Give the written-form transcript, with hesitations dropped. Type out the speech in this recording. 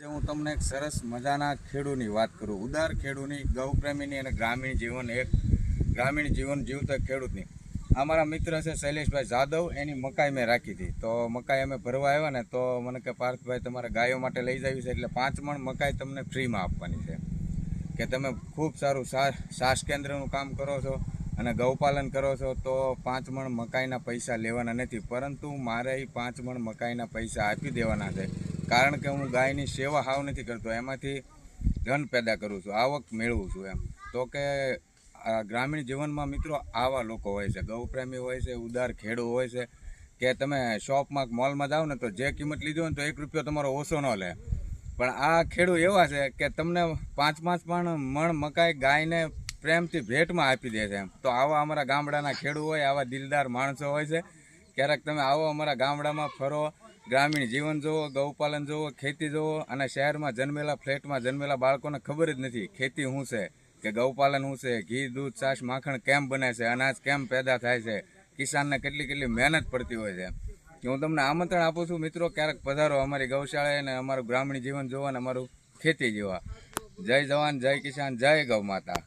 હું તમને એક સરસ મજાના ખેડૂની વાત કરું, ઉદાર ખેડૂની, ગૌપ્રેમીની અને ગ્રામીણ જીવન જીવતા ખેડૂતની. અમારા મિત્ર છે શૈલેષભાઈ જાદવ, એની મકાઈ મેં રાખી હતી. તો મકાઈ અમે ભરવા આવ્યા ને તો મને કે પાર્થભાઈ તમારે ગાયો માટે લઈ જવી છે, એટલે 5 મણ મકાઈ તમને ફ્રીમાં આપવાની છે. કે તમે ખૂબ સારું સાસ કેન્દ્રનું કામ કરો છો અને ગૌપાલન કરો છો તો 5 મણ મકાઈના પૈસા લેવાના નથી, પરંતુ મારે એ 5 મણ મકાઈના પૈસા આપી દેવાના છે. કારણ કે હું ગાયની સેવા હાવ નથી કરતો, એમાંથી ધન પેદા કરું છું, આવક મેળવું છું એમ. તો કે ગ્રામીણ જીવનમાં મિત્રો આવા લોકો હોય છે, ગૌપ્રેમી હોય છે, ઉદાર ખેડૂ હોય છે કે તમે શોપમાં મોલમાં જાઓ ને તો જે કિંમત લીધી હોય ને તો 1 રૂપિયો તમારો ઓછો ન લે. પણ આ ખેડૂ એવા છે કે તમને 5 મણ મકાઈ ગાયને પ્રેમથી ભેટમાં આપી દે છે એમ. તો આવા અમારા ગામડાના ખેડૂ હોય, આવા દિલદાર માણસો હોય છે. ક્યારેક તમે આવો અમારા ગામડામાં ફરો, ગ્રામીણ જીવન જુઓ, ગૌપાલન જુઓ, ખેતી જુઓ. અને શહેરમાં જન્મેલા, ફ્લેટમાં જન્મેલા બાળકોને ખબર જ નથી ખેતી શું છે, કે ગૌપાલન શું છે, ઘી, દૂધ, છાશ, માખણ કેમ બને છે, અનાજ કેમ પેદા થાય છે, કિસાનને કેટલી મહેનત પડતી હોય છે. કે હું તમને આમંત્રણ આપું છું મિત્રો, ક્યારેક પધારો અમારી ગૌશાળાએ અને અમારું ગ્રામીણ જીવન જોવા અને અમારું ખેતી જોવા. જય જવાન, જય કિસાન, જય ગૌ માતા.